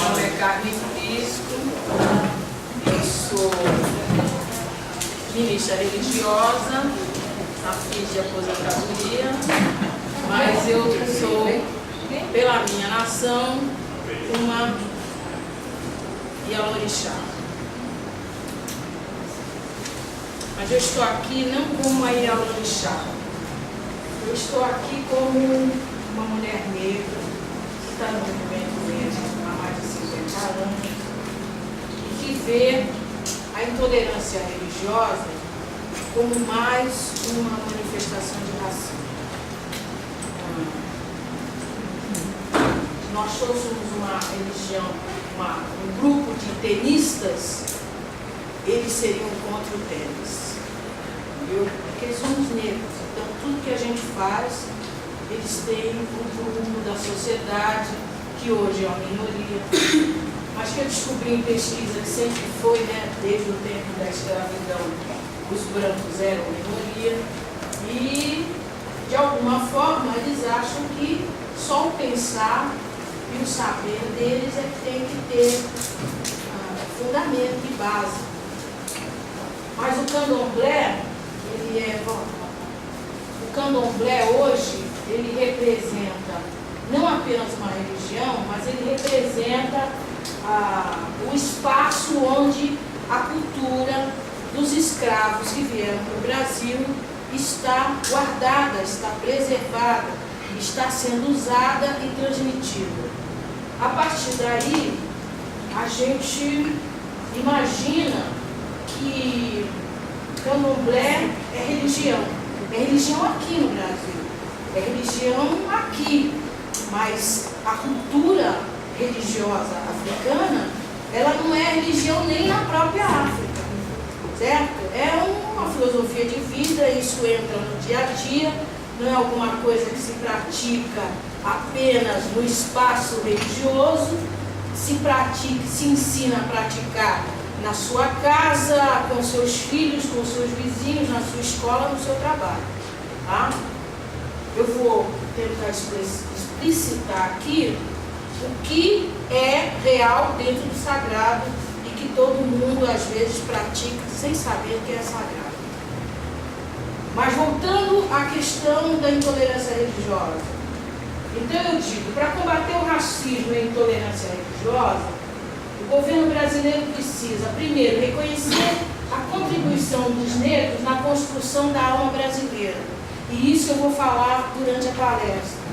nome é Carmen Prisco, eu sou ministra religiosa, a fiz de aposentadoria, mas eu sou, pela minha nação, uma Ialorixá. Mas eu estou aqui não como uma Ialorixá, eu estou aqui como uma mulher negra que está no movimento mesmo há mais de 50 anos e que vê a intolerância religiosa como mais uma manifestação de racismo. Nós somos uma religião, um grupo de tenistas, eles seriam contra o tênis. Porque somos negros, então tudo que a gente faz, eles têm um rumo da sociedade, que hoje é uma minoria, mas que eu descobri em pesquisa que sempre foi, desde o tempo da escravidão, os brancos eram minoria, e de alguma forma eles acham que só o pensar e o saber deles é que tem que ter fundamento e base. Mas o candomblé, o candomblé hoje, ele representa não apenas uma religião, mas ele representa o espaço onde a cultura dos escravos que vieram para o Brasil está guardada, está preservada, está sendo usada e transmitida. A partir daí, a gente imagina que candomblé é religião aqui no Brasil, é religião aqui, mas a cultura religiosa africana, ela não é religião nem na própria África, certo? É uma filosofia de vida, isso entra no dia a dia, não é alguma coisa que se pratica apenas no espaço religioso, se ensina a praticar na sua casa, com seus filhos, com seus vizinhos, na sua escola, no seu trabalho. Tá? Eu vou tentar explicitar aqui o que é real dentro do sagrado e que todo mundo às vezes pratica sem saber que é sagrado. Mas voltando à questão da intolerância religiosa, então eu digo, para combater o racismo e a intolerância religiosa, o governo brasileiro precisa, primeiro, reconhecer a contribuição dos negros na construção da alma brasileira. E isso eu vou falar durante a palestra.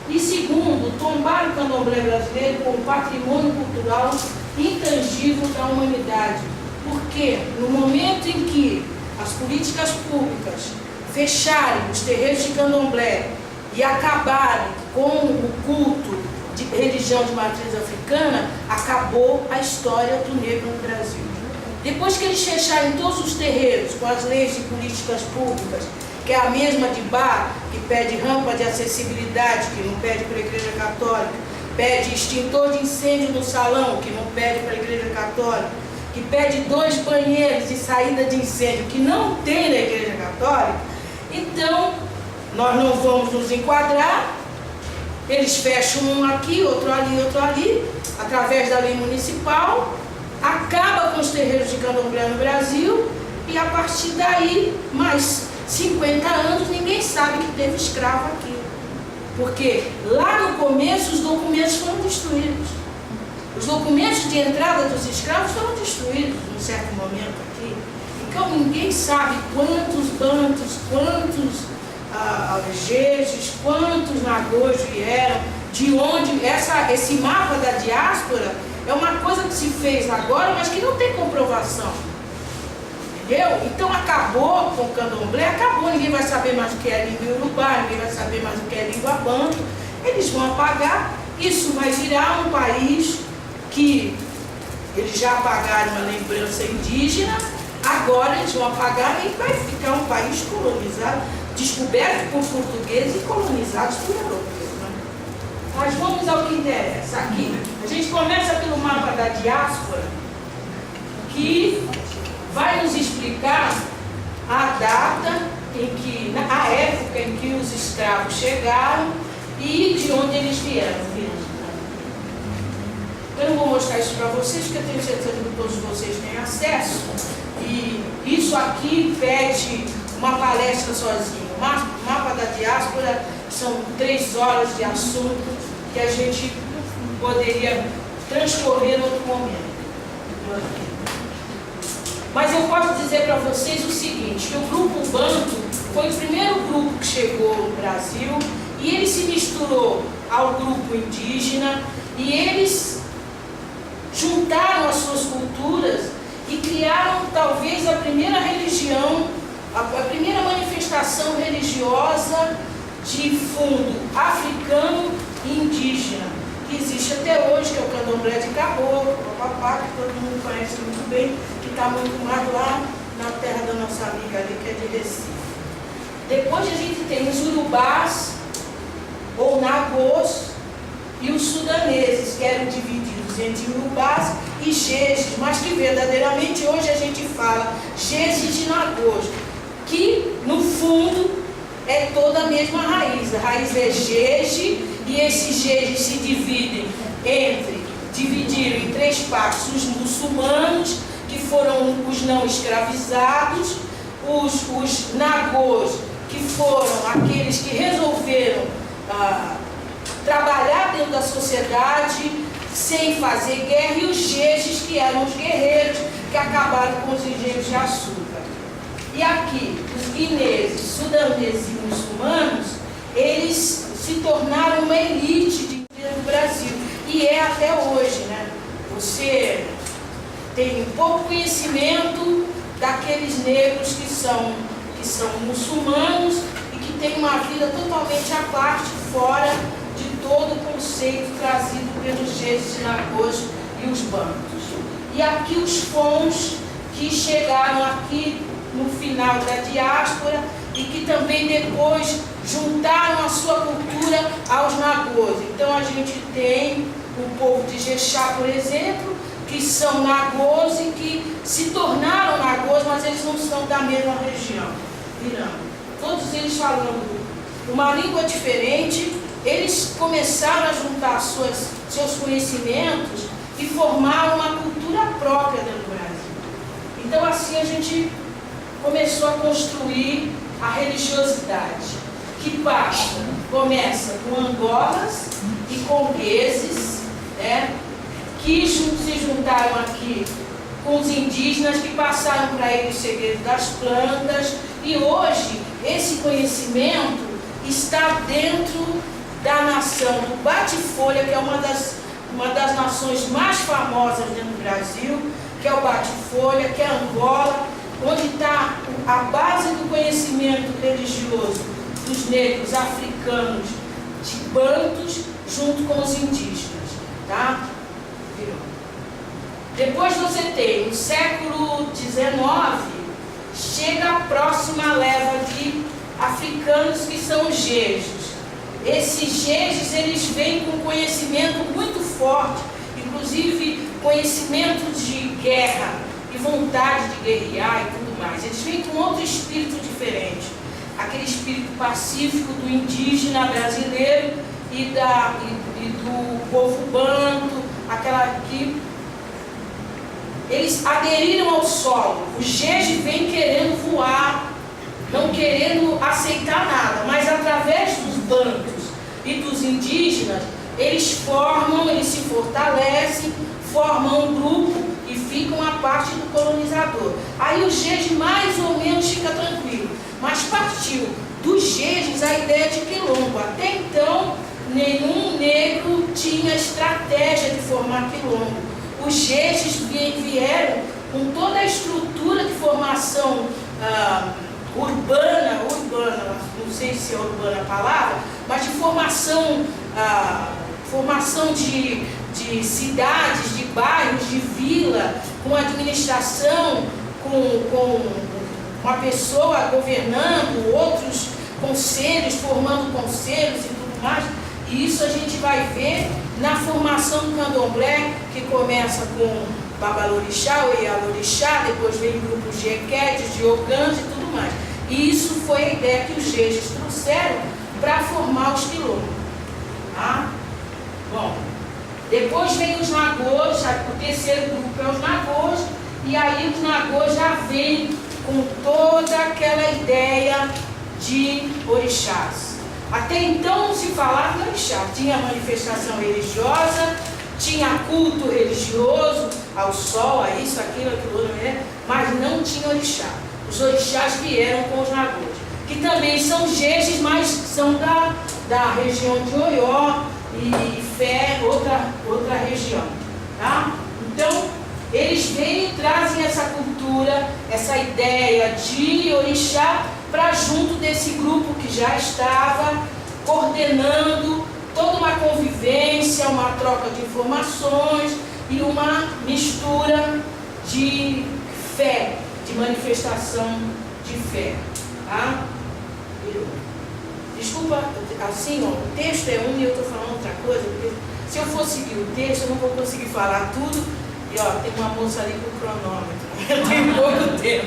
E segundo, tombar o candomblé brasileiro como patrimônio cultural intangível da humanidade. Porque no momento em que as políticas públicas fecharem os terreiros de candomblé e acabarem com o culto de religião de matriz africana, acabou a história do negro no Brasil. Depois que eles fecharem todos os terreiros com as leis de políticas públicas, que é a mesma de Bar, que pede rampa de acessibilidade, que não pede para a Igreja Católica, pede extintor de incêndio no salão, que não pede para a Igreja Católica, que pede 2 banheiros de saída de incêndio, que não tem na Igreja Católica, então nós não vamos nos enquadrar. Eles fecham um aqui, outro ali, através da lei municipal, acaba com os terreiros de candomblé no Brasil, e a partir daí, mais 50 anos, ninguém sabe que teve escravo aqui. Porque lá no começo os documentos foram destruídos. Os documentos de entrada dos escravos foram destruídos num certo momento aqui. Então ninguém sabe quantos bantos, quantos algejes, quantos nagôs vieram, de onde, esse mapa da diáspora é uma coisa que se fez agora, mas que não tem comprovação. Entendeu? Então acabou com o candomblé, acabou, ninguém vai saber mais o que é língua iorubá, ninguém vai saber mais o que é língua banto, eles vão apagar, isso vai virar um país que eles já apagaram a lembrança indígena, agora eles vão apagar e vai ficar um país colonizado, descoberto por portugueses e colonizados por europeus. Né? Mas vamos ao que interessa aqui. A gente começa pelo mapa da diáspora, que vai nos explicar a data em que, a época em que os escravos chegaram e de onde eles vieram. Eu não vou mostrar isso para vocês, porque eu tenho certeza que todos vocês têm acesso. E isso aqui pede uma palestra sozinho. O mapa da diáspora são 3 horas de assunto que a gente poderia transcorrer em outro momento. Mas eu posso dizer para vocês o seguinte, que o grupo Banto foi o primeiro grupo que chegou no Brasil e ele se misturou ao grupo indígena e eles juntaram as suas culturas e criaram talvez a primeira religião, a primeira manifestação religiosa de fundo africano e indígena, que existe até hoje, que é o candomblé de caboclo, o papá, que todo mundo conhece muito bem, que está muito mais lá na terra da nossa amiga ali, que é de Recife. Depois a gente tem os urubás, ou nagôs, e os sudaneses, que eram divididos entre urubás e jejes, mas que verdadeiramente hoje a gente fala jejes e nagôs, que no fundo é toda a mesma raiz. A raiz é jeje, e esses jejes se dividiram em 3 partes: os muçulmanos, que foram os não escravizados, os nagôs, que foram aqueles que resolveram trabalhar dentro da sociedade sem fazer guerra, e os jejes, que eram os guerreiros que acabaram com os engenhos de açúcar. E aqui, os guineses, sudaneses e muçulmanos, eles se tornaram uma elite do Brasil. E é até hoje, né? Você tem pouco conhecimento daqueles negros que são muçulmanos e que têm uma vida totalmente à parte, fora de todo o conceito trazido pelos jejes, nagôs e os bantos. E aqui os fons que chegaram aqui no final da diáspora e que também depois juntaram a sua cultura aos nagôs. Então a gente tem o povo de Jexá, por exemplo, que são nagôs e que se tornaram nagôs, mas eles não são da mesma região. Todos eles falando uma língua diferente, eles começaram a juntar seus conhecimentos e formar uma cultura própria dentro do Brasil. Então assim a gente começou a construir a religiosidade, que começa com angolas e congueses, né, que se juntaram aqui com os indígenas, que passaram para eles o segredo das plantas, e hoje esse conhecimento está dentro da nação do bate-folha, que é uma das nações mais famosas dentro do Brasil, que é o bate-folha, que é Angola, onde está a base do conhecimento religioso dos negros africanos de bantos, junto com os indígenas, tá? Depois você tem, no século XIX, chega a próxima leva de africanos, que são os jejes. Esses jejes, eles vêm com conhecimento muito forte, inclusive conhecimento de guerra e vontade de guerrear e tudo mais. Eles vêm com outro espírito diferente, aquele espírito pacífico do indígena brasileiro e do povo banto, aquela que eles aderiram ao solo. O jeje vem querendo voar, não querendo aceitar nada, mas através dos bantos e dos indígenas, eles se fortalecem, formam um grupo e ficam a parte do colonizador. Aí o jeje mais ou menos fica tranquilo, mas partiu dos jejes a ideia de quilombo. Até então, nenhum negro tinha estratégia de formar quilombo. Os jejes vieram com toda a estrutura de formação urbana, não sei se é urbana a palavra, mas de formação de cidades, de bairros, de vila, com administração, com uma pessoa governando, outros conselhos, formando conselhos e tudo mais. E isso a gente vai ver na formação do candomblé, que começa com Babalorixá, ou Ialorixá, depois vem grupos de Equetes, de Ogãs e tudo mais. E isso foi a ideia que os jejes trouxeram para formar os quilombos. Tá? Bom, depois vem os nagôs, terceiro grupo é os nagôs, e aí os nagôs já vêm com toda aquela ideia de orixás. Até então não se falava de orixá, tinha manifestação religiosa, tinha culto religioso ao sol, a isso, aquilo, mas não tinha orixá. Os orixás vieram com os nagôs, que também são jejes, mas são da região de Oió e Fé, outra região. Tá? Então, eles vêm e trazem essa cultura, essa ideia de orixá para junto desse grupo que já estava coordenando toda uma convivência, uma troca de informações e uma mistura de fé, de manifestação de fé. Tá? Desculpa, assim, ó, o texto é um e eu estou falando outra coisa, porque se eu for seguir o texto eu não vou conseguir falar tudo. E ó, tem uma moça ali com o cronômetro, eu tenho pouco tempo,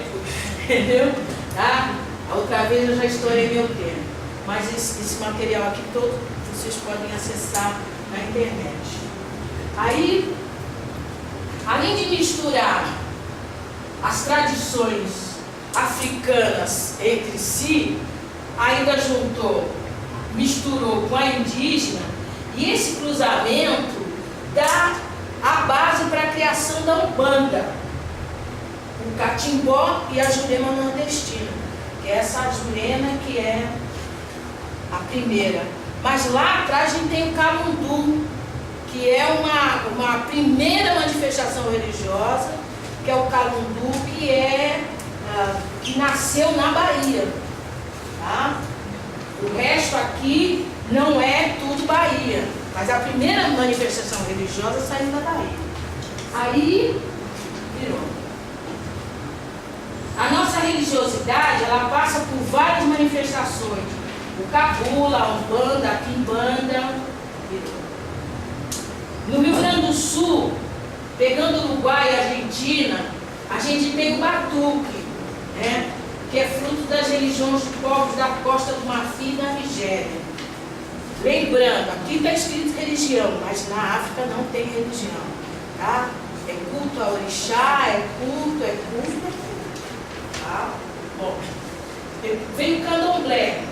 entendeu? Tá? A outra vez eu já estourei meu tempo, mas esse material aqui todo vocês podem acessar na internet. Aí, além de misturar as tradições africanas entre si, ainda misturou com a indígena, e esse cruzamento dá a base para a criação da Umbanda, o Catimbó e a Jurema nordestina, que é essa Jurema que é a primeira. Mas lá atrás a gente tem o Calundu, que é uma primeira manifestação religiosa, que é o Calundu, que nasceu na Bahia. Tá? O resto aqui não é tudo Bahia, mas a primeira manifestação religiosa saiu da Bahia. Aí virou. A nossa religiosidade, ela passa por várias manifestações. O cabula, a umbanda, a quimbanda. No Rio Grande do Sul, pegando Uruguai e Argentina, a gente tem o batuque, né? Que é fruto das religiões de povos da Costa do Marfim e da Nigéria. Lembrando, aqui está escrito religião, mas na África não tem religião. Tá? É culto a orixá, é culto. Tá? Bom, vem o candomblé.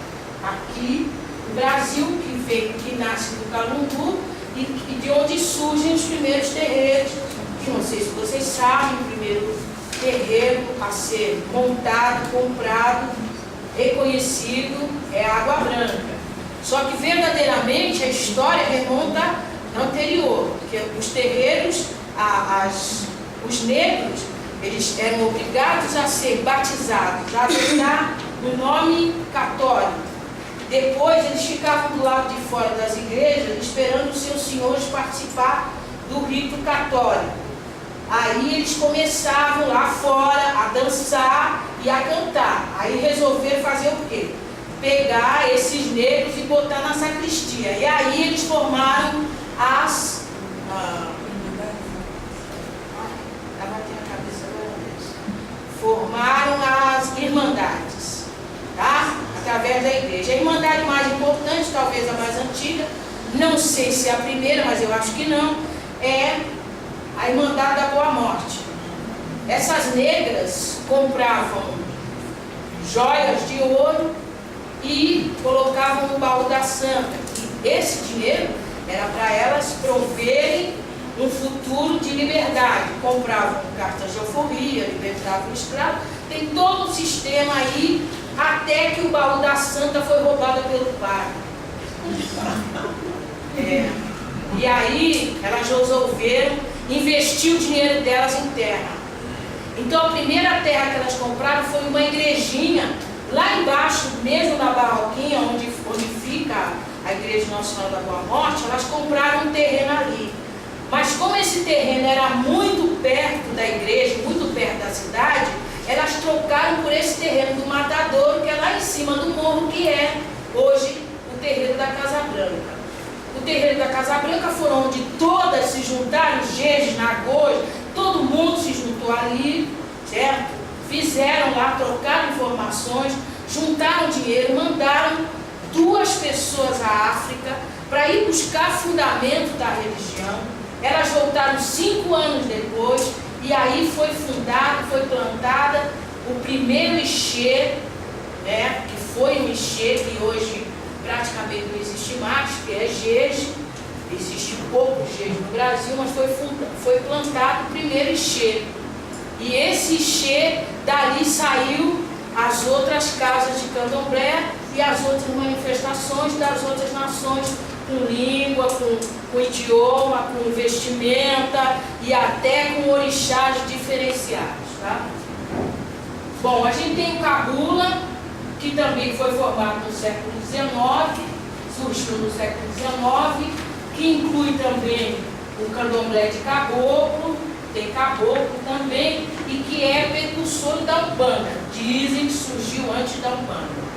Aqui, o Brasil, que nasce do Calundu e de onde surgem os primeiros terreiros. Que não sei se vocês sabem, o primeiro terreiro a ser montado, comprado, reconhecido é a Água Branca. Só que verdadeiramente a história remonta anterior, porque os terreiros, os negros, eles eram obrigados a ser batizados, a adotar o nome católico. Depois eles ficavam do lado de fora das igrejas, esperando os seus senhores participar do rito católico. Aí eles começavam lá fora a dançar e a cantar. Aí resolveram fazer o quê? Pegar esses negros e botar na sacristia. E aí eles formaram as irmandades, tá? Através da igreja. A irmandade mais importante, talvez a mais antiga, não sei se é a primeira, mas eu acho que não, é a Irmandade da Boa Morte. Essas negras compravam joias de ouro e colocavam no baú da santa. E esse dinheiro era para elas proverem um futuro de liberdade. Compravam cartas de alforria, libertavam o escravo. Tem todo um sistema aí, até que o baú da santa foi roubado pelo padre. E aí elas resolveram investir o dinheiro delas em terra. Então a primeira terra que elas compraram foi uma igrejinha lá embaixo, mesmo na Barroquinha, onde fica a Igreja Nossa Senhora da Boa Morte. Elas compraram um terreno ali. Mas como esse terreno era muito perto da igreja, muito perto da cidade, elas trocaram por esse terreno do Matadouro, que é lá em cima do morro, que é hoje o terreiro da Casa Branca. O terreiro da Casa Branca foram onde todas se juntaram, jejes, nagôs, todo mundo se juntou ali, certo? Fizeram lá, trocaram informações, juntaram dinheiro, mandaram 2 pessoas à África para ir buscar fundamento da religião. Elas voltaram 5 anos depois. e aí foi fundado, foi plantada o primeiro Ixê, né, que foi um Ixê que hoje praticamente não existe mais, que é Jeje. Existe pouco Jeje no Brasil, mas foi plantado o primeiro Ixê. E esse Ixê, dali saiu as outras casas de candomblé e as outras manifestações das outras nações, com língua, com idioma, com vestimenta e até com orixás diferenciados. Tá? Bom, a gente tem o Cabula, que também foi formado no século XIX, surgiu no século XIX, que inclui também o candomblé de caboclo, tem caboclo também, e que é precursor da Umbanda. Dizem que surgiu antes da Umbanda.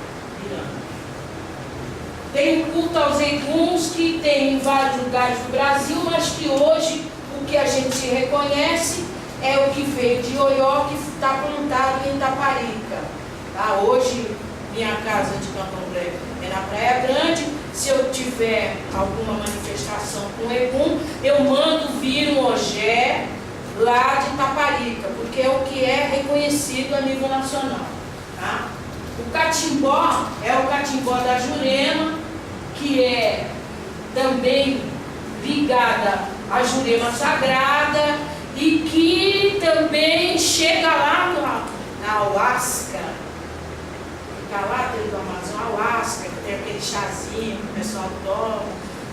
Tem o culto aos eguns, que tem em vários lugares do Brasil, mas que hoje o que a gente reconhece é o que veio de Oió, que está plantado em Itaparica. Tá? Hoje, minha casa de candomblé é na Praia Grande. Se eu tiver alguma manifestação com egum, eu mando vir um ogé lá de Itaparica, porque é o que é reconhecido a nível nacional. Tá? O catimbó é o catimbó da Jurema, que é também ligada à Jurema Sagrada e que também chega lá na Ayahuasca, fica lá dentro do Amazonas, Ayahuasca, que tem aquele chazinho que o pessoal toma.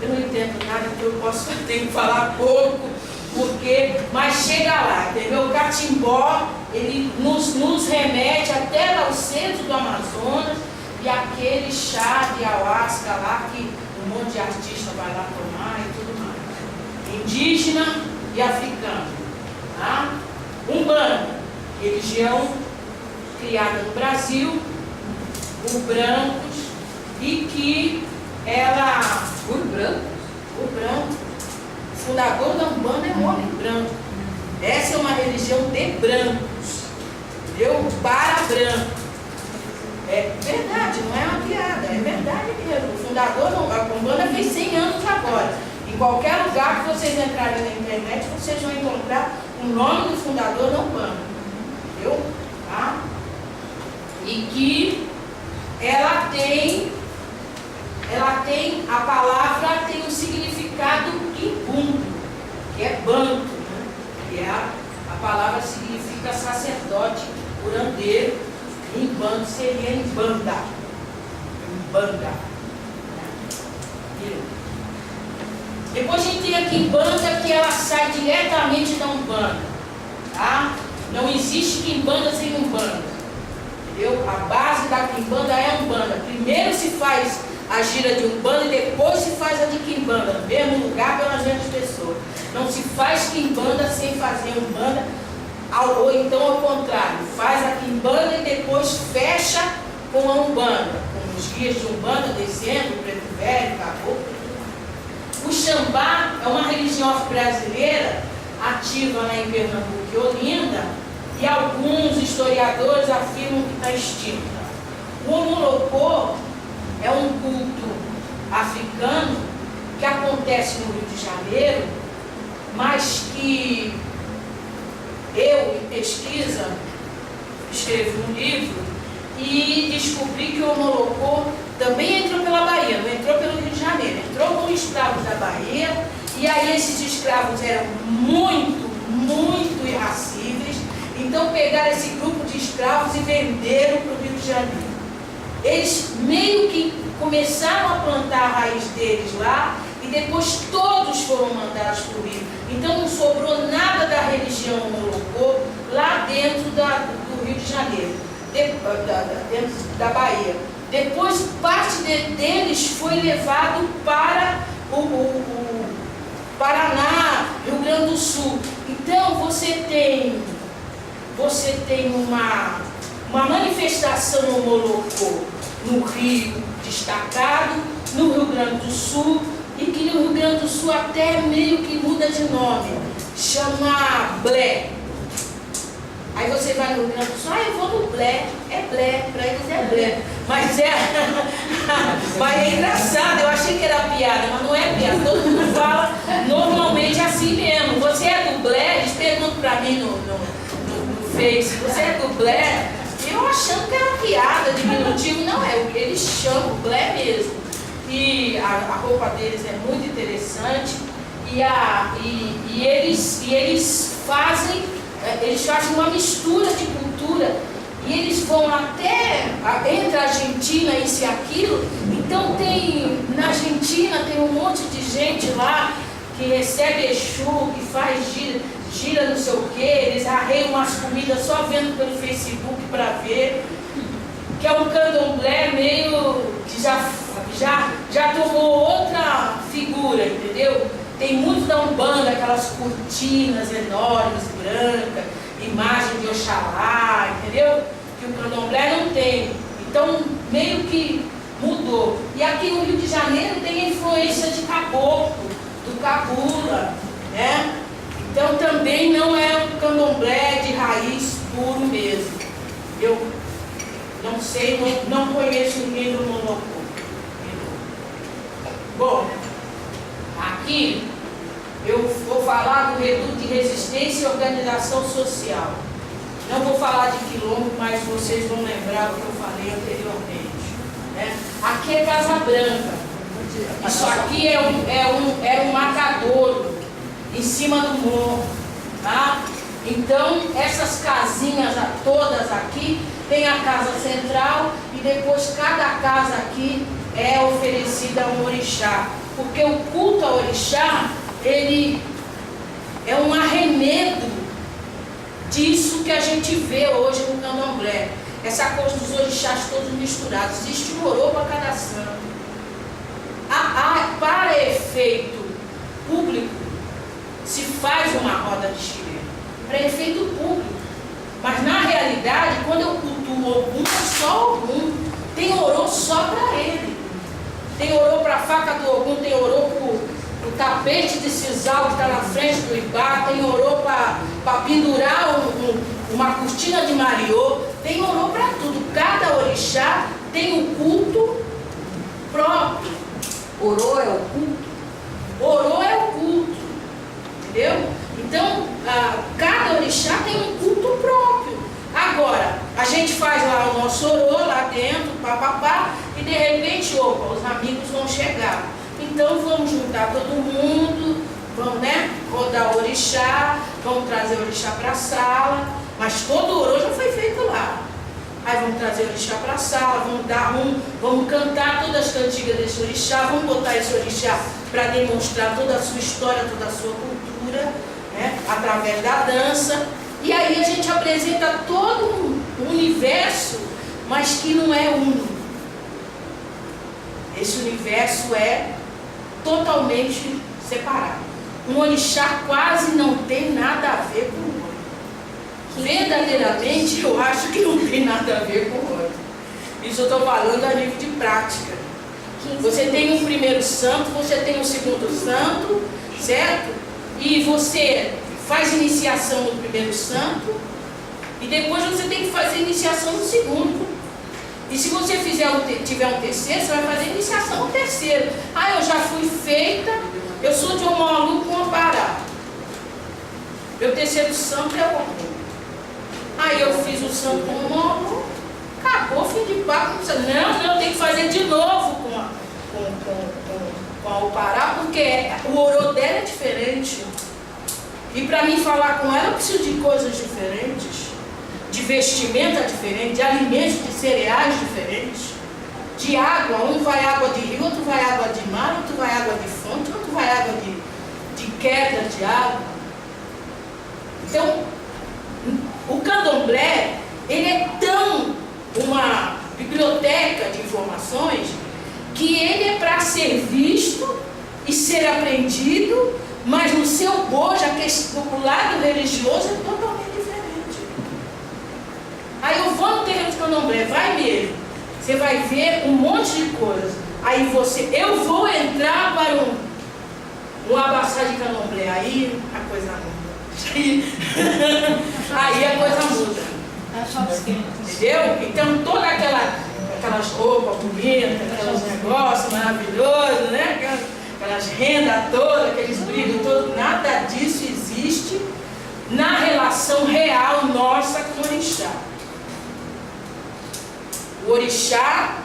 Eu não entendo nada, então tenho que falar pouco, mas chega lá, entendeu? O catimbó, ele nos remete até lá ao centro do Amazonas, e aquele chá de ayahuasca lá que um monte de artista vai lá tomar e tudo mais. Indígena e africano. Tá? Umbanda, religião criada no Brasil por brancos, e que ela... Por branco? Por branco. O fundador da Umbanda é um homem branco. Essa é uma religião de brancos. Entendeu? Para branco. É verdade, não é uma piada, é verdade mesmo. O fundador, a Umbanda fez 100 anos agora. Em qualquer lugar que vocês entrarem na internet, vocês vão encontrar o nome do fundador da Umbanda. Entendeu? Tá? E que ela tem, a palavra tem um significado quimbundo, que é banto, né? Que é a palavra significa sacerdote, curandeiro. Em bando seria em banda. Em banda. Depois a gente tem a quimbanda, que ela sai diretamente da Umbanda. Tá? Não existe quimbanda sem Umbanda. Entendeu? A base da quimbanda é a Umbanda. Primeiro se faz a gira de Umbanda e depois se faz a de quimbanda, no mesmo lugar, pelas mesmas pessoas. Não se faz quimbanda sem fazer Umbanda. Ou então ao contrário, faz a quimbanda e depois fecha com a Umbanda, com os guias de Umbanda descendo, preto velho, caboclo. O Xambá é uma religião brasileira ativa lá em Pernambuco e Olinda, e alguns historiadores afirmam que está extinta. O Omolocô é um culto africano que acontece no Rio de Janeiro, mas que eu, em pesquisa, escrevi um livro e descobri que o Omolocô também entrou pela Bahia, não entrou pelo Rio de Janeiro, entrou com escravos da Bahia, e aí esses escravos eram muito irracíveis, então pegaram esse grupo de escravos e venderam para o Rio de Janeiro. Eles meio que começaram a plantar a raiz deles lá, e depois todos foram mandados para o Rio. Então não sobrou nada da religião Omolocô lá dentro do Rio de Janeiro, dentro da Bahia. Depois parte deles foi levado para o Paraná, Rio Grande do Sul. Então você tem uma manifestação Omolocô no Rio destacado, no Rio Grande do Sul, e que no Rio Grande do Sul até meio que muda de nome, chama Blé. Aí você vai no Rio Grande do Sul, eu vou no Blé, é Blé, para eles é Blé. Mas é engraçado, eu achei que era piada, mas não é piada, todo mundo fala normalmente assim mesmo. Você é do Blé? Eles perguntam para mim, mim no Face, você é do Blé, eu achando que era piada, diminutivo, não é, eles chamam Blé mesmo. E a roupa deles é muito interessante, e eles fazem uma mistura de cultura, e eles vão até entre a Argentina, isso e aquilo. Então na Argentina tem um monte de gente lá que recebe Exu, que faz gira não sei o que, eles arreiam umas comidas só vendo pelo Facebook para ver, que é um candomblé meio que já tomou outra figura, entendeu? Tem muito da Umbanda, aquelas cortinas enormes, brancas, imagem de Oxalá, entendeu? Que o candomblé não tem. Então, meio que mudou. E aqui no Rio de Janeiro tem a influência de caboclo, do cabula, né? Então, também não é um candomblé de raiz puro mesmo. Eu não sei, não conheço ninguém do Monopólio. Bom, aqui eu vou falar do Reduto de Resistência e Organização Social. Não vou falar de quilombo, mas vocês vão lembrar o que eu falei anteriormente, né? Aqui é Casa Branca. Isso aqui é um matadouro em cima do morro, tá? Então, essas casinhas todas aqui, tem a casa central e depois cada casa aqui é oferecida a um orixá. Porque o culto ao orixá, ele é um arremedo disso que a gente vê hoje no candomblé. Essa coisa dos orixás todos misturados. Existe um orô para cada santo. Para efeito público, se faz uma roda de xirê. Para efeito público. Mas na realidade, quando eu cultuo o Ogum, é só Ogum. Tem orô só para ele. Tem orô para a faca do Ogum, tem orô para o tapete de sisal que está na frente do Ibá, tem orô para pendurar uma cortina de mariô, tem orô para tudo. Cada orixá tem um culto próprio. Orô é o culto? Orô é o culto, entendeu? Então, cada orixá tem um culto próprio. Agora, a gente faz lá o nosso orô, lá dentro, papapá, e de repente, opa, os amigos vão chegar. Então, vamos juntar todo mundo, vamos, né, rodar o orixá, vamos trazer o orixá para a sala, mas todo o orô já foi feito lá. Aí vamos trazer o orixá para a sala, vamos cantar todas as cantigas desse orixá, vamos botar esse orixá para demonstrar toda a sua história, toda a sua cultura, né, através da dança. E aí a gente apresenta todo um universo, mas que não é uno. Esse universo é totalmente separado. Um orixá quase não tem nada a ver com o outro. Verdadeiramente, eu acho que não tem nada a ver com o outro. Isso eu estou falando a nível de prática. Você tem um primeiro santo, você tem um segundo santo, certo? E você faz iniciação no primeiro santo, e depois você tem que fazer iniciação no segundo. E se você tiver um terceiro, você vai fazer iniciação no terceiro. Eu já fui feita, eu sou de Omolu com Ampará. Meu terceiro santo é o Ogum. Aí eu fiz o santo com o Omolu, acabou, fim de papo. Não, tem que fazer de novo com a Ampará, porque o orô dela é diferente. E para mim falar com ela, eu preciso de coisas diferentes, de vestimenta diferente, de alimentos, de cereais diferentes, de água. Um vai água de rio, outro vai água de mar, outro vai água de fonte, outro vai água de queda de água. Então, o candomblé, ele é tão uma biblioteca de informações que ele é para ser visto e ser aprendido. Mas no seu bojo, o lado religioso é totalmente diferente. Aí eu vou no terreiro de candomblé, vai mesmo. Você vai ver um monte de coisas. Aí eu vou entrar para um abaçá de candomblé. Aí a coisa muda. Aí a coisa muda. Entendeu? Então toda aquelas roupas bonitas, aqueles negócios maravilhosos, né? Aquelas rendas todas, aqueles brilhos todos, nada disso existe na relação relação real nossa com o orixá. O orixá,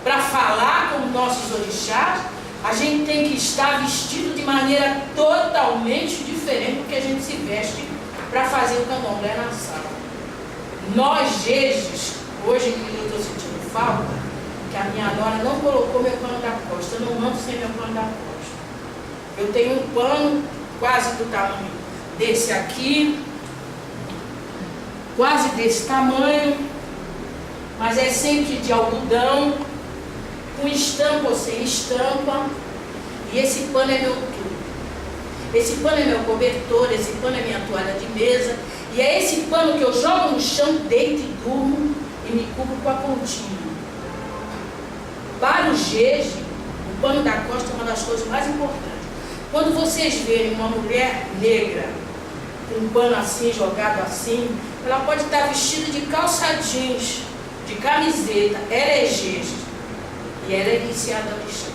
para falar com nossos orixás, a gente tem que estar vestido de maneira totalmente diferente do que a gente se veste para fazer o candomblé na sala. Nós, jejes, hoje eu estou sentindo falta, que a minha nora não colocou meu pano da costa. Eu não ando sem meu pano da costa. Eu tenho um pano quase do tamanho desse aqui, quase desse tamanho, mas é sempre de algodão, com estampa ou sem estampa, e esse pano é meu tudo. Esse pano é meu cobertor, esse pano é minha toalha de mesa, e é esse pano que eu jogo no chão, deito e durmo, e me cubro com a pontinha. Para o jeje, o pano da costa é uma das coisas mais importantes. Quando vocês verem uma mulher negra com um pano assim, jogado assim, ela pode estar vestida de calça jeans, de camiseta, ela é jeje e ela é iniciada ao chão.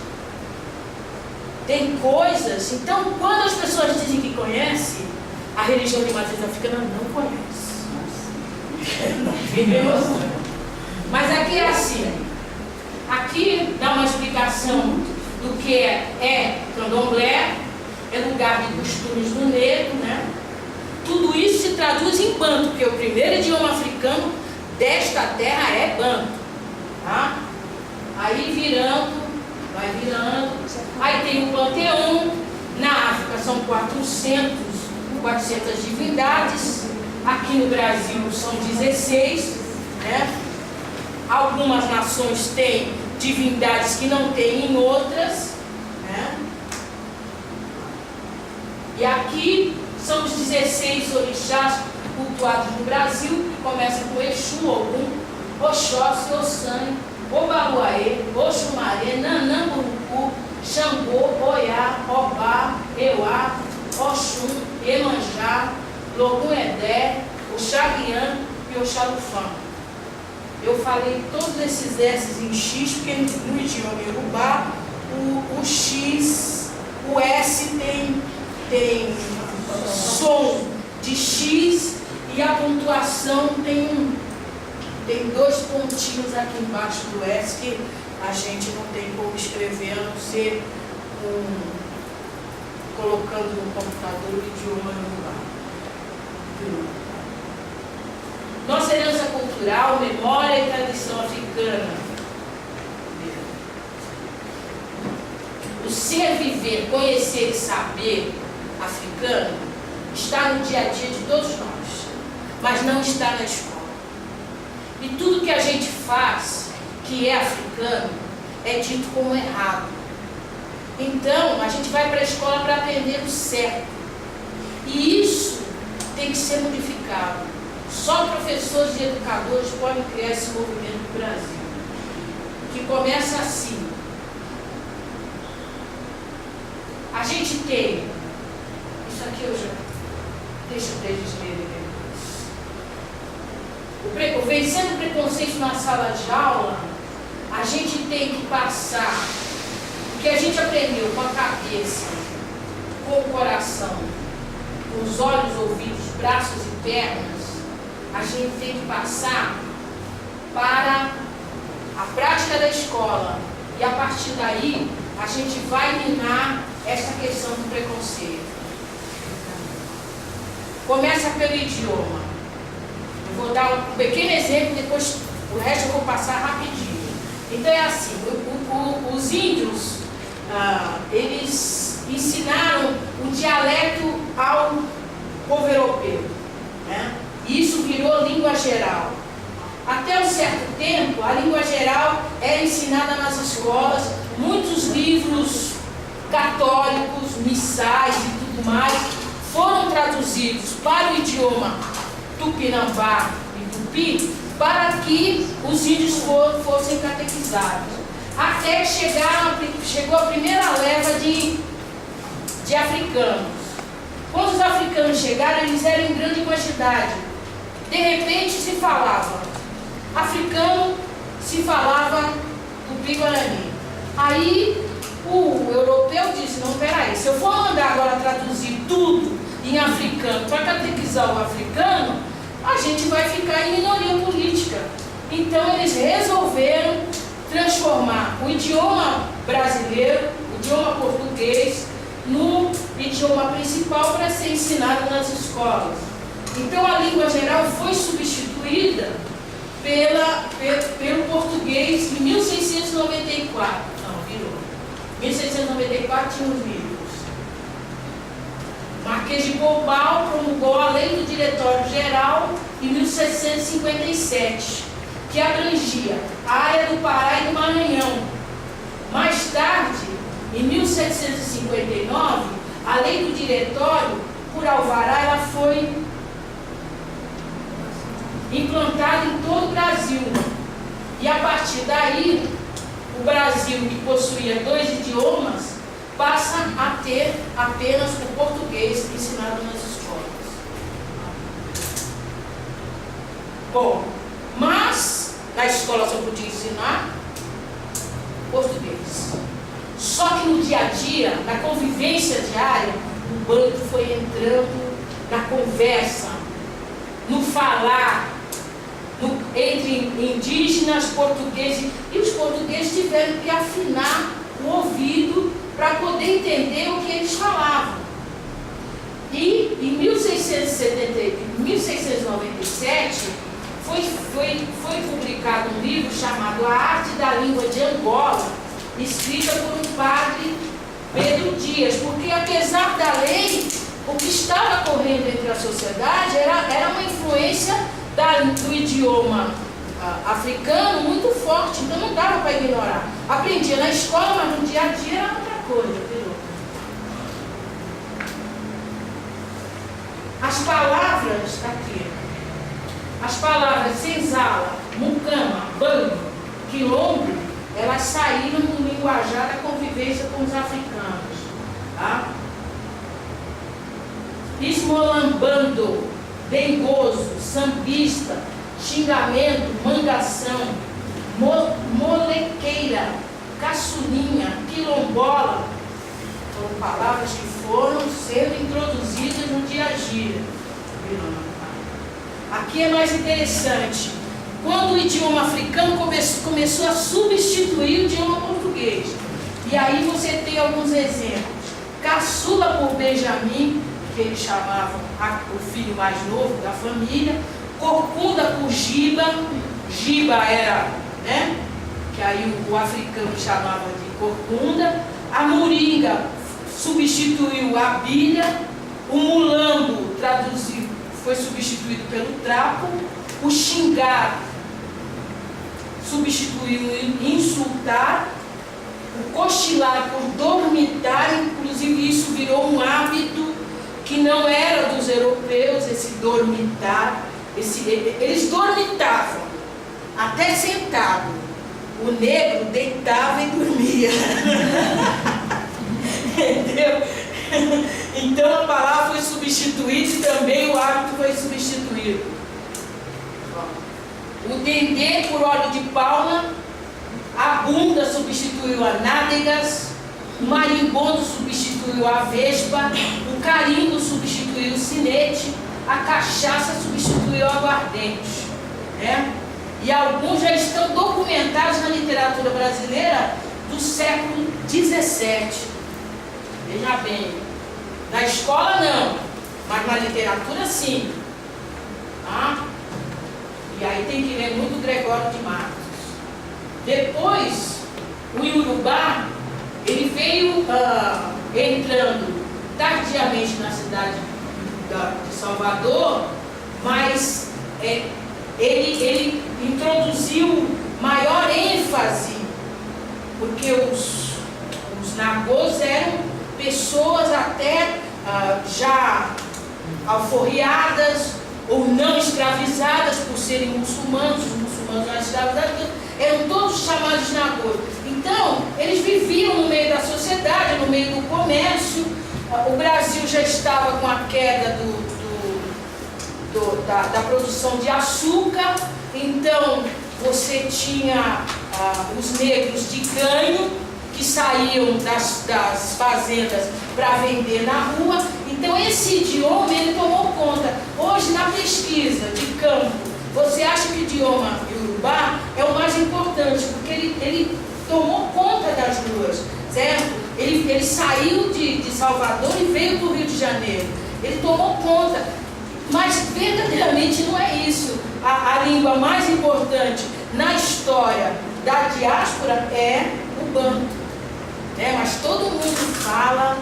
Tem coisas, então quando as pessoas dizem que conhecem, a religião de matriz africana não conhece. Mas aqui é assim. Aqui dá uma explicação do que é candomblé, é lugar de costumes do negro, né? Tudo isso se traduz em banto, porque o primeiro idioma africano desta terra é banto, tá? Aí virando, vai virando, aí tem o panteão, na África são 400 divindades, aqui no Brasil são 16, né? Algumas nações têm divindades que não têm em outras, né? E aqui são os 16 orixás cultuados no Brasil, que começa com Exu, Ogum, Oxóssi, Ossanho, Obaluaê, Oxumaré, Nanamburucu, Xangô, Oiá, Obá, Euá, Oxum, Iemanjá, Logum-Edé, Oxaguian e Oxalufã. Eu falei todos esses S's em X, porque no idioma iorubá o X, o S tem som de X e a pontuação tem dois pontinhos aqui embaixo do S que a gente não tem como escrever, a não ser colocando no computador o idioma iorubá. Nossa herança cultural, memória e tradição africana. O ser, viver, conhecer e saber africano está no dia a dia de todos nós, mas não está na escola. E tudo que a gente faz que é africano é dito como errado. Então, a gente vai para a escola para aprender o certo. E isso tem que ser modificado. Só professores e educadores podem criar esse movimento no Brasil, que começa assim. A gente tem, isso aqui eu já, deixa eles lerem depois. O vencendo o preconceito na sala de aula, a gente tem que passar o que a gente aprendeu com a cabeça, com o coração, com os olhos, ouvidos, braços e pernas. A gente tem que passar para a prática da escola. E a partir daí, a gente vai minar essa questão do preconceito. Começa pelo idioma. Eu vou dar um pequeno exemplo, depois o resto eu vou passar rapidinho. Então é assim, os índios, eles ensinaram o dialeto ao povo europeu, né? E isso virou língua geral. Até um certo tempo, a língua geral era ensinada nas escolas, muitos livros católicos, missais e tudo mais, foram traduzidos para o idioma tupinambá e tupi, para que os índios fossem catequizados. Até que chegou a primeira leva de africanos. Quando os africanos chegaram, eles eram em grande quantidade. De repente se falava africano, se falava tupi-guarani. Aí o europeu disse, não, peraí, se eu for mandar agora traduzir tudo em africano para catequizar o africano, a gente vai ficar em minoria política. Então eles resolveram transformar o idioma brasileiro, o idioma português, no idioma principal para ser ensinado nas escolas. Então a língua geral foi substituída pelo português em 1694. Não, virou. 1694 tinha os livros. Marquês de Pombal promulgou a Lei do Diretório Geral em 1757, que abrangia a área do Pará e do Maranhão. Mais tarde, em 1759, a Lei do Diretório, por alvará, ela foi implantada em todo o Brasil. E a partir daí, o Brasil, que possuía 2 idiomas, passa a ter apenas o português ensinado nas escolas. Bom, mas na escola só podia ensinar português. Só que no dia a dia, na convivência diária, o bando foi entrando na conversa, no falar, entre indígenas, portugueses, e os portugueses tiveram que afinar o ouvido para poder entender o que eles falavam. E em 1697 foi publicado um livro chamado A Arte da Língua de Angola, escrita por um padre, Pedro Dias, porque apesar da lei, o que estava correndo entre a sociedade era uma influência do idioma africano muito forte, então não dava para ignorar. Aprendia na escola, mas no dia a dia era outra coisa, viu? As palavras aqui, as palavras senzala, mucama, banho, quilombo, elas saíram no linguajar da convivência com os africanos, tá? Esmolambando, dengoso, sambista, xingamento, mangação, molequeira, caçulinha, quilombola, são palavras que foram sendo introduzidas no dia a dia. Aqui é mais interessante. Quando o idioma africano começou a substituir o idioma português. E aí você tem alguns exemplos. Caçula por Benjamin, que eles chamavam o filho mais novo da família. Corcunda por Giba. Giba era, né? Que aí o africano chamava de corcunda. A Moringa substituiu a bilha. O mulambo foi substituído pelo trapo. O xingar substituiu o insultar. O cochilar por dormitar, inclusive isso virou um hábito que não era dos europeus, esse dormitar. Eles dormitavam, até sentado. O negro deitava e dormia. Entendeu? Então a palavra foi substituída e também o hábito foi substituído. O dendê por óleo de palma, a bunda substituiu a nádegas, o marimbondo substituiu a vespa, o carimbo substituiu o sinete, a cachaça substituiu o aguardente, né? E alguns já estão documentados na literatura brasileira do século XVII. Veja bem, na escola não, mas na literatura sim. Tá? E aí tem que ler muito Gregório de Matos. Depois, o Iorubá, ele veio entrando tardiamente na cidade de Salvador, mas ele introduziu maior ênfase, porque os nagôs eram pessoas até já alforriadas ou não escravizadas por serem muçulmanos, os muçulmanos não escravizados, eram todos chamados nagôs. Então, eles viviam no meio da sociedade, no meio do comércio. O Brasil já estava com a queda da produção de açúcar, então você tinha os negros de ganho que saíam das fazendas para vender na rua, Então esse idioma, ele tomou conta. Hoje, na pesquisa de campo, você acha que o idioma iorubá é o mais importante, porque ele tomou conta das ruas, certo? Ele saiu de Salvador e veio para o Rio de Janeiro. Ele tomou conta. Mas verdadeiramente não é isso. A língua mais importante na história da diáspora é o banto. Né? Mas todo mundo fala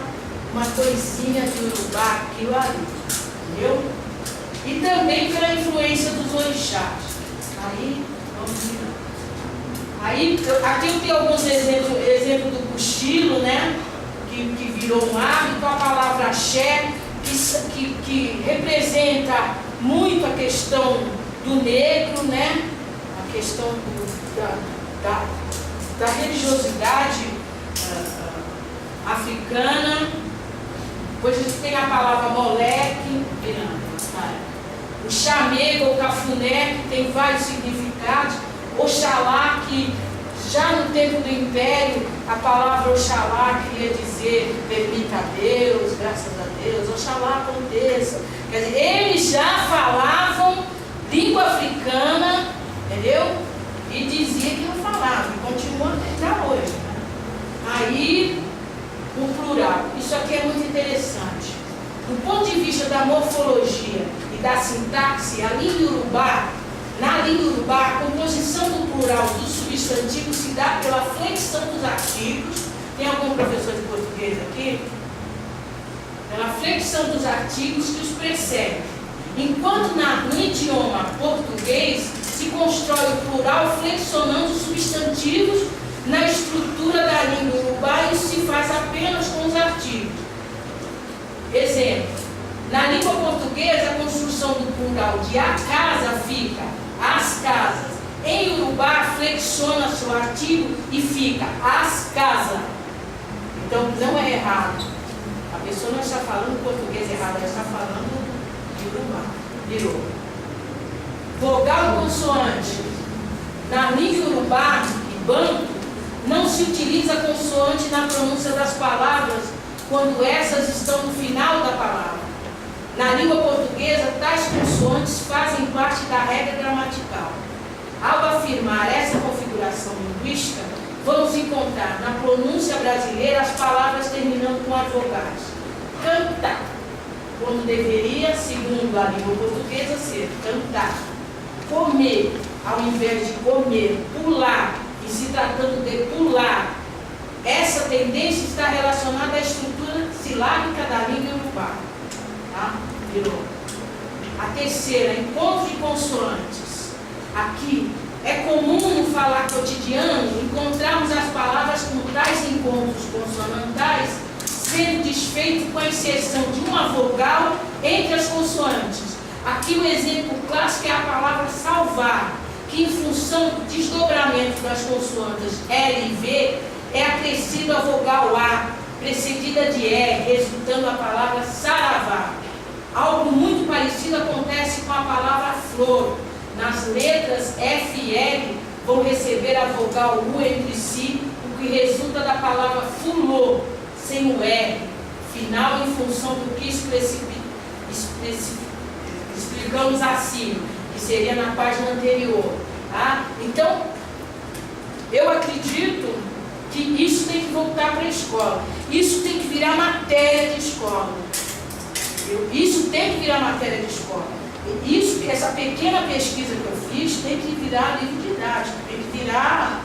uma coisinha de Urubá, aquilo ali. Entendeu? E também pela influência dos orixás. Aí, vamos ver. Aí, aqui eu tenho alguns exemplos do cochilo, né? Que virou um hábito, a palavra axé, que representa muito a questão do negro, né? A questão da religiosidade africana. Depois a gente tem a palavra moleque, o chamego ou cafuné, que tem vários significados. Oxalá, que já no tempo do Império, a palavra Oxalá queria dizer permita a Deus, graças a Deus, Oxalá aconteça. Quer dizer, eles já falavam língua africana, entendeu? E dizia que não falava, e continua até hoje. Né? Aí, o plural. Isso aqui é muito interessante. Do ponto de vista da morfologia e da sintaxe, a língua iorubá, na língua iorubá, a composição do plural do substantivo se dá pela flexão dos artigos. Tem algum professor de português aqui? Pela flexão dos artigos que os precedem. Enquanto no idioma português se constrói o plural flexionando os substantivos na estrutura da língua iorubá, isso se faz apenas com os artigos. Exemplo, na língua portuguesa a construção do plural de a casa fica as casas. Em iorubá flexiona-se o artigo e fica as casas. Então não é errado. A pessoa não está falando português errado, ela está falando de iorubá. Virou. Vogal consoante. Na língua iorubá e banto, não se utiliza consoante na pronúncia das palavras quando essas estão no final da palavra. Na língua portuguesa, tais consoantes fazem parte da regra gramatical. Ao afirmar essa configuração linguística, vamos encontrar na pronúncia brasileira as palavras terminando com as vogais. Cantar, quando deveria, segundo a língua portuguesa, ser cantar. Comer, ao invés de comer. Pular, e se tratando de pular, essa tendência está relacionada à estrutura silábica da língua iorubá. Tá? Virou. A terceira, encontro de consoantes. Aqui, é comum no falar cotidiano encontrarmos as palavras com tais encontros consonantais sendo desfeitos com a inserção de uma vogal entre as consoantes. Aqui o exemplo clássico é a palavra salvar, que em função do desdobramento das consoantes L e V é acrescida a vogal A, precedida de E, resultando a palavra saravá. Algo muito parecido acontece com a palavra flor. Nas letras F e L vão receber a vogal U entre si, o que resulta da palavra fulô, sem o R, final em função do que explicamos acima, que seria na página anterior. Tá? Então, eu acredito que isso tem que voltar para a escola. Isso tem que virar matéria de escola. Isso tem que virar matéria de escola. Isso, essa pequena pesquisa que eu fiz tem que virar livro didático, tem que virar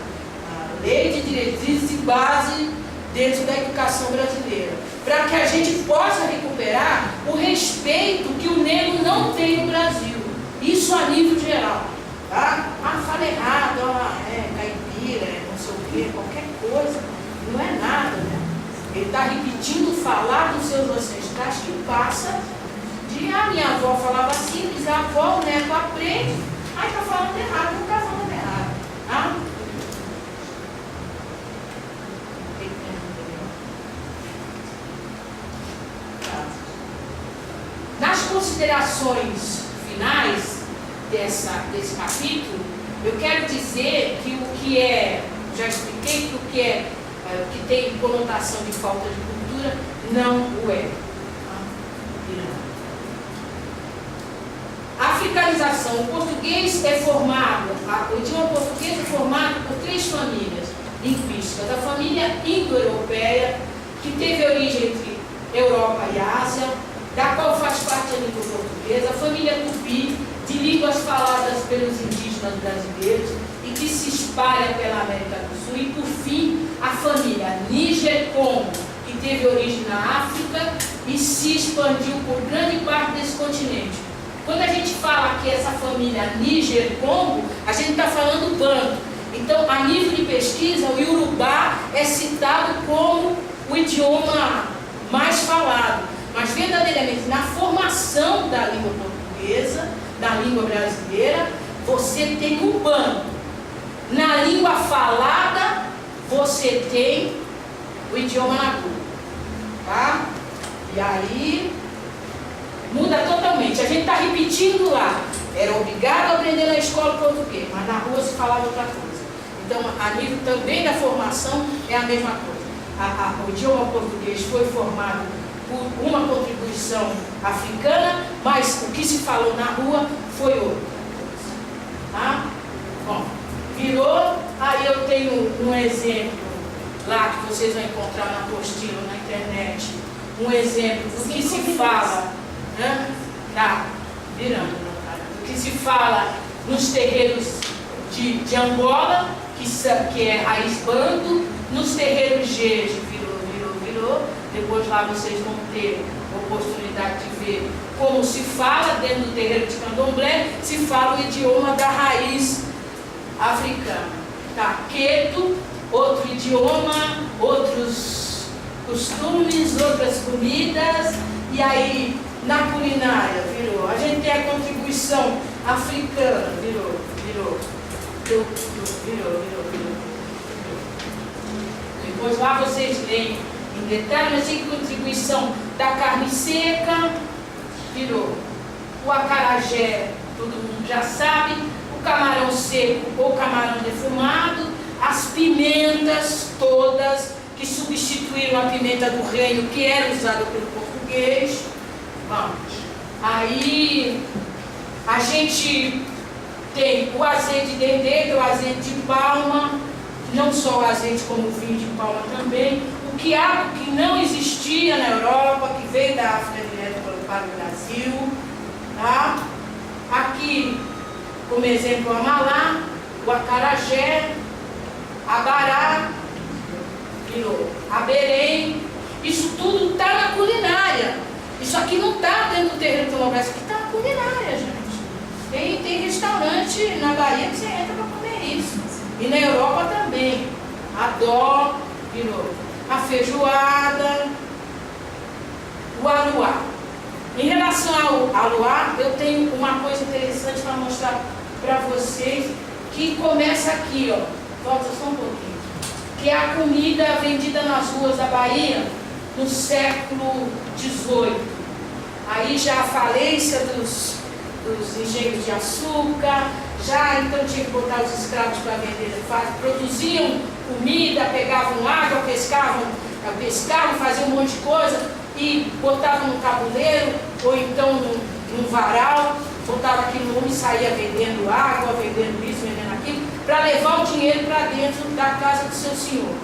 lei de diretrizes e base dentro da educação brasileira, para que a gente possa recuperar o respeito que o negro não tem no Brasil. Isso a nível geral. Tá? Fala errado, caipira, não sei o quê, qualquer coisa, não é nada, né? Ele está repetindo falar dos seus ancestrais que passa de minha avó falava assim, diz a avó, o neto aprende, aí está falando errado, não está falando errado. Tá? Nas considerações finais desse capítulo, eu quero dizer que o que é, já expliquei que o que tem conotação de falta de cultura, não o é. localização. O português é formado, o idioma português é formado por 3 famílias linguísticas. A família indo-europeia, que teve origem entre Europa e Ásia, da qual faz parte a língua portuguesa. A família tupi, de línguas faladas pelos indígenas brasileiros e que se espalha pela América do Sul. E, por fim, a família Níger-Congo, que teve origem na África e se expandiu por grande parte desse continente. Quando a gente fala que essa família Níger-Congo, a gente está falando banto. Então, a nível de pesquisa, o Iorubá é citado como o idioma mais falado. Mas, verdadeiramente, na formação da língua portuguesa, da língua brasileira, você tem o banto. Na língua falada, você tem o idioma nagô. Tá? E aí, muda totalmente. A gente está repetindo lá. Era obrigado a aprender na escola português, mas na rua se falava outra coisa. Então, a nível também da formação, é a mesma coisa. O idioma português foi formado por uma contribuição africana, mas o que se falou na rua foi outra coisa. Tá? Bom, virou. Aí eu tenho um exemplo lá que vocês vão encontrar na apostila, na internet, um exemplo do que se fala, né? Tá, virando, do que se fala nos terreiros de Angola, que é raiz banto, nos terreiros Jeje, virou. Depois lá vocês vão ter oportunidade de ver como se fala dentro do terreiro de Candomblé, se fala o idioma da raiz africana. Tá, Queto, outro idioma, outros costumes, outras comidas, e aí na culinária virou. A gente tem a contribuição africana, virou. Depois lá vocês leem em detalhe, mas tem contribuição da carne seca, virou. O acarajé, todo mundo já sabe. O camarão seco ou camarão defumado. As pimentas todas, que substituíram a pimenta do reino, que era usada pelo português. Vamos. Aí a gente tem o azeite de dendê, o azeite de palma, não só o azeite como o vinho de palma também. O quiabo, que não existia na Europa, que veio da África direto para o Brasil. Tá? Aqui, como exemplo, o amalá, o acarajé, a bará, virou. A berém. Isso tudo está na culinária. Isso aqui não está dentro do terreiro do Candomblé, isso aqui está na culinária, gente. Tem restaurante na Bahia que você entra para comer isso. E na Europa também. A dó, virou. A feijoada, o aluá. Em relação ao aluá, eu tenho uma coisa interessante para mostrar para vocês, que começa aqui, ó. Volta só um pouquinho. Que é a comida vendida nas ruas da Bahia no século XVIII. Aí já a falência dos engenhos de açúcar, já então tinha que botar os escravos para vender, produziam comida, pegavam água, pescavam, faziam um monte de coisa e botavam no tabuleiro ou então num varal, botava aquilo no rumo e saía vendendo água, vendendo isso, vendendo aquilo, para levar o dinheiro para dentro da casa do seu senhor.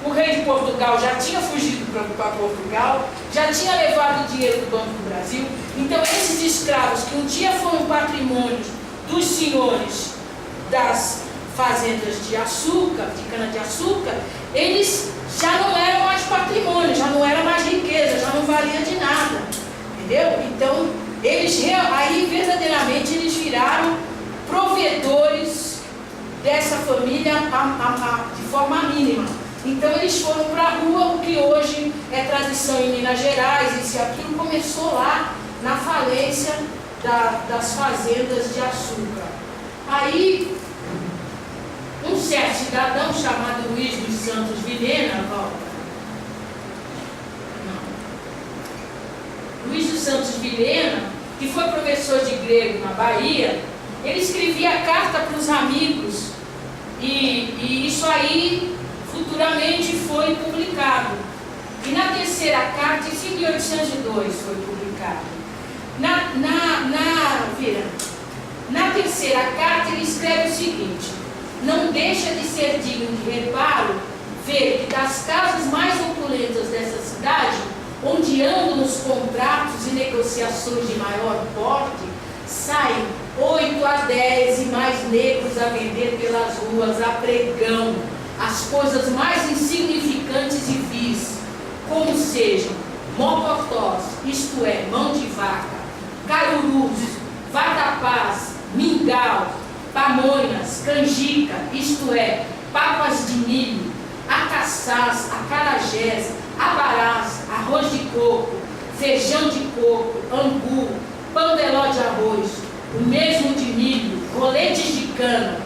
O rei de Portugal já tinha fugido para Portugal, já tinha levado o dinheiro do Banco do Brasil. Então esses escravos que um dia foram patrimônios dos senhores das fazendas de açúcar, de cana-de-açúcar, eles já não eram mais patrimônio, já não era mais riqueza, já não valia de nada. Entendeu? Então, aí verdadeiramente eles viraram provedores dessa família de forma mínima. Então eles foram para a rua, o que hoje é tradição em Minas Gerais, isso e aquilo começou lá na falência das fazendas de açúcar. Aí, um certo cidadão chamado Luiz dos Santos Vilhena, Luiz dos Santos Vilhena, que foi professor de grego na Bahia, ele escrevia carta para os amigos e isso aí futuramente foi publicado. E na terceira carta, em 1802 foi publicado. Na virando. Na terceira carta ele escreve o seguinte: não deixa de ser digno de reparo ver que das casas mais opulentas dessa cidade, onde andam nos contratos e negociações de maior porte, saem 8 a 10 e mais negros a vender pelas ruas a pregão as coisas mais insignificantes e vis, como sejam mocotós, isto é, mão de vaca, carurus, vatapás, mingau, pamonhas, canjica, isto é, papas de milho, acaçás, acarajés, abarás, arroz de coco, feijão de coco, angu, pandeló de arroz, o mesmo de milho, roletes de cana,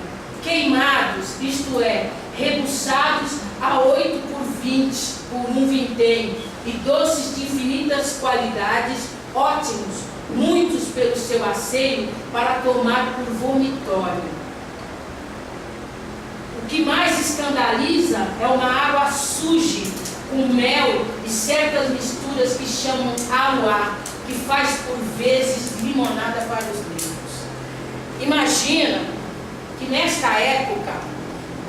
queimados, isto é, rebuçados a 8 por 20, por um vintém, e doces de infinitas qualidades, ótimos, muitos pelo seu asseio, para tomar por vomitório. O que mais escandaliza é uma água suja, com mel e certas misturas que chamam aluá, que faz por vezes limonada para os negros. Imagina que nesta época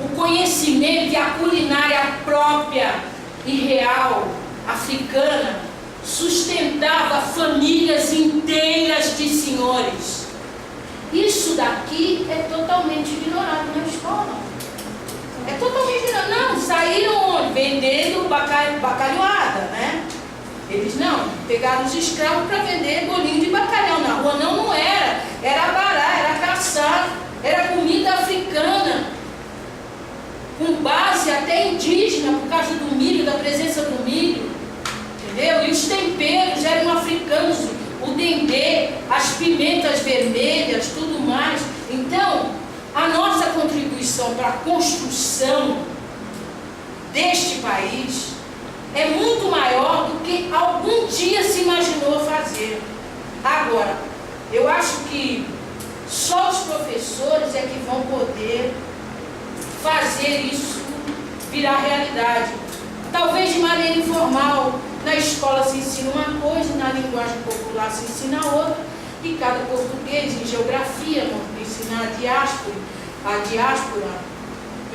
o conhecimento e a culinária própria e real africana sustentava famílias inteiras de senhores. Isso daqui é totalmente ignorado na escola. É totalmente ignorado. Não, saíram vendendo bacalhoada, né? Eles não, pegaram os escravos para vender bolinho de bacalhau na rua. Não, não era. Era abará, era caçar, era comida africana, com base até indígena, por causa do milho, da presença do milho. Entendeu? E os temperos eram africanos, o dendê, as pimentas vermelhas, tudo mais. Então, a nossa contribuição para a construção deste país é muito maior do que algum dia se imaginou fazer. Agora, eu acho que só os professores é que vão poder fazer isso virar realidade. Talvez de maneira informal. Na escola se ensina uma coisa, na linguagem popular se ensina outra, e cada português em geografia, vamos ensinar a diáspora,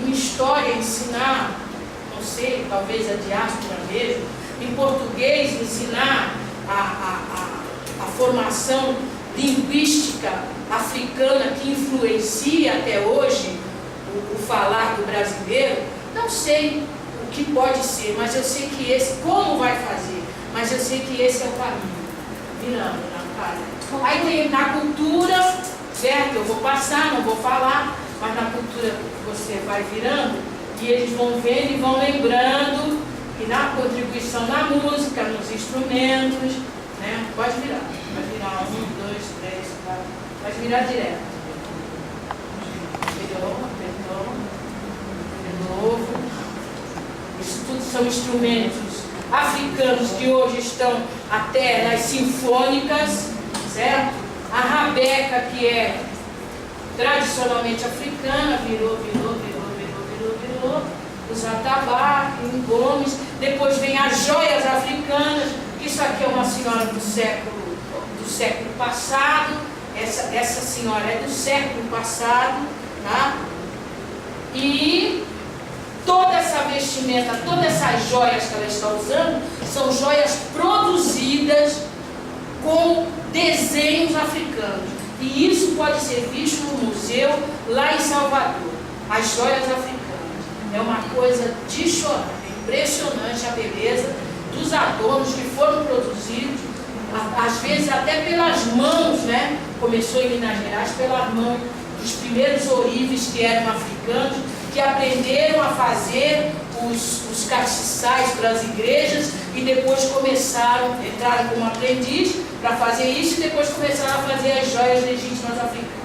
em história ensinar, não sei, talvez a diáspora mesmo, em português ensinar a formação linguística africana que influencia até hoje o falar do brasileiro. Não sei o que pode ser, mas eu sei que esse, como vai fazer, mas eu sei que esse é o caminho. Virando na cara. Aí tem na cultura, certo? Eu vou passar, não vou falar, mas na cultura você vai virando e eles vão vendo e vão lembrando, e na contribuição na música, nos instrumentos, né? Pode virar. Vai virar 1, 2, 3, 4, vai virar direto. Virou, de novo. Isso tudo são instrumentos africanos que hoje estão até nas sinfônicas, certo? A rabeca, que é tradicionalmente africana, virou. Os atabaques, gomes. Depois vem as joias africanas, que isso aqui é uma senhora do século passado. Essa senhora é do século passado, tá? E toda essa vestimenta, todas essas joias que ela está usando, são joias produzidas com desenhos africanos. E isso pode ser visto no museu lá em Salvador. As joias africanas. É uma coisa de chorar. É impressionante a beleza dos adornos que foram produzidos, às vezes até pelas mãos, né? Começou em Minas Gerais, pelas mãos dos primeiros ourives que eram africanos, que aprenderam a fazer os castiçais para as igrejas e depois entraram como aprendiz para fazer isso e depois começaram a fazer as joias legítimas africanas.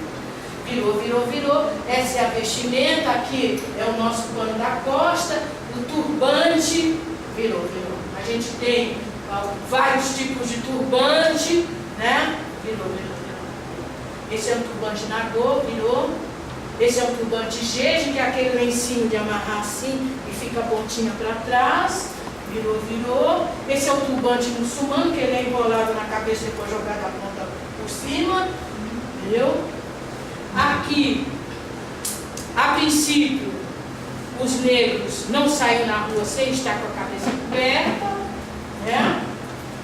Virou. Essa é a vestimenta, aqui é o nosso pano da costa, o turbante, virou. A gente tem vários tipos de turbante, né? Virou. Esse é um turbante nadô, virou. Esse é um turbante jeje, que é aquele lencinho de amarrar assim e fica a pontinha para trás. Virou. Esse é o turbante muçulmano, que ele é enrolado na cabeça e depois jogado a ponta por cima. Aqui, a princípio, os negros não saíam na rua sem estar com a cabeça coberta, né?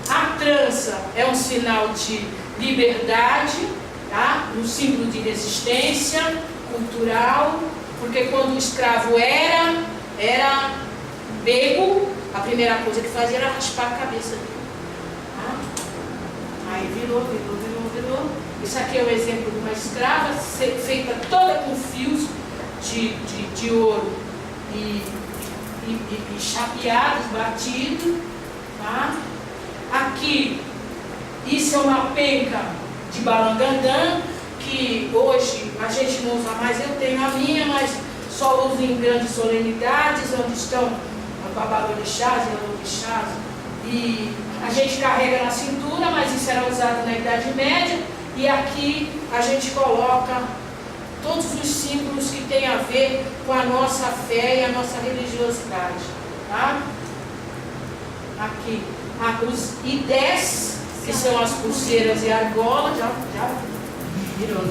A trança é um sinal de liberdade, tá? Um símbolo de resistência cultural, porque quando o escravo era pego, a primeira coisa que fazia era raspar a cabeça dele. Tá? Aí virou. Isso aqui é um exemplo de uma escrava feita toda com fios de ouro e chapeados, batidos. Tá? Aqui, isso é uma penca de balangandã, que hoje a gente não usa mais. Eu tenho a minha, mas só uso em grandes solenidades, onde estão babalorixás e orixás, e a gente carrega na cintura, mas isso era usado na Idade Média, e aqui a gente coloca todos os símbolos que têm a ver com a nossa fé e a nossa religiosidade. Tá? Aqui, os idés, que são as pulseiras e argolas, já virou.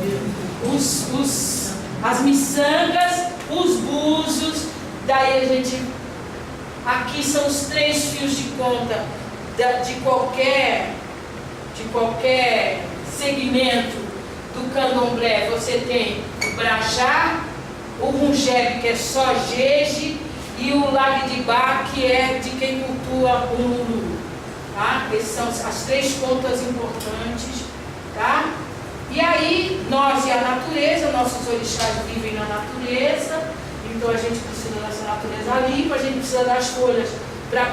As miçangas, os búzios, daí a gente... Aqui são os 3 fios de conta de qualquer segmento do candomblé. Você tem o brajá, o rungebe, que é só jeje, e o lagdibá, que é de quem cultua o lulu. Tá? Essas são as 3 contas importantes. Tá? E aí, nós e a natureza, nossos orixás vivem na natureza, então a gente precisa dessa natureza limpa, a gente precisa das folhas para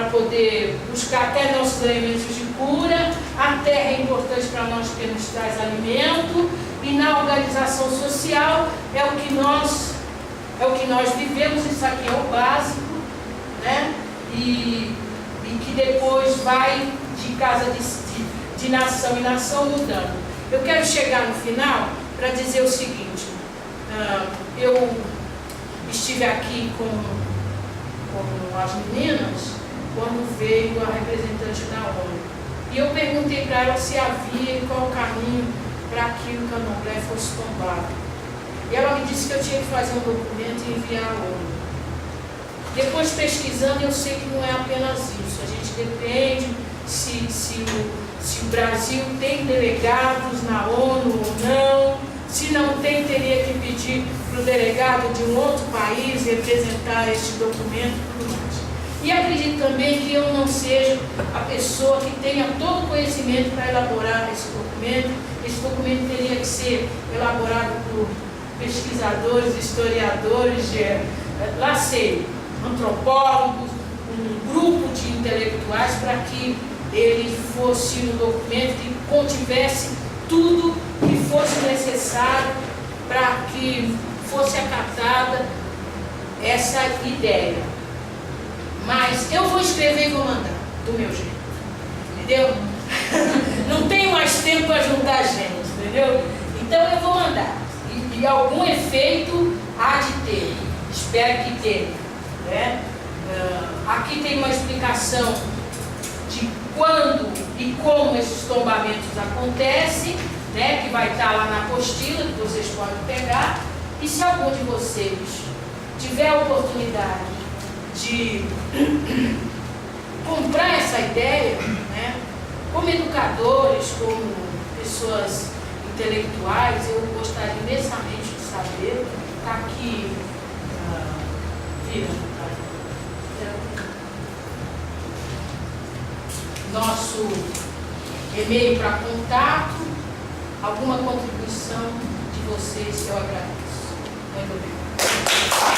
poder buscar até nossos elementos de cura. A terra é importante para nós porque nos traz alimento, e na organização social é o que nós vivemos. Isso aqui é o básico, né? E que depois vai de casa de nação em nação mudando. Eu quero chegar no final para dizer o seguinte: eu estive aqui com as meninas quando veio a representante da ONU, e eu perguntei para ela se havia e qual o caminho para que o candomblé fosse tombado. E ela me disse que eu tinha que fazer um documento e enviar à ONU. Depois, pesquisando, eu sei que não é apenas isso. A gente depende se o Brasil tem delegados na ONU ou não. Se não tem, teria que pedir para o delegado de um outro país representar este documento e tudo mais. E acredito também que eu não seja a pessoa que tenha todo o conhecimento para elaborar esse documento. Esse documento teria que ser elaborado por pesquisadores, historiadores, lá sei, antropólogos, um grupo de intelectuais, para que ele fosse um documento que contivesse tudo que fosse necessário para que fosse acatada essa ideia. Mas eu vou escrever e vou mandar, do meu jeito, entendeu? Não tenho mais tempo para juntar gente, entendeu? Então eu vou mandar, e algum efeito há de ter, espero que tenha, né? Aqui tem uma explicação de quando e como esses tombamentos acontecem, né, que vai estar lá na apostila, que vocês podem pegar. E se algum de vocês tiver a oportunidade de comprar essa ideia, né, como educadores, como pessoas intelectuais, eu gostaria imensamente de saber. Está aqui, nosso e-mail para contato. Alguma contribuição de vocês eu agradeço. Muito obrigada.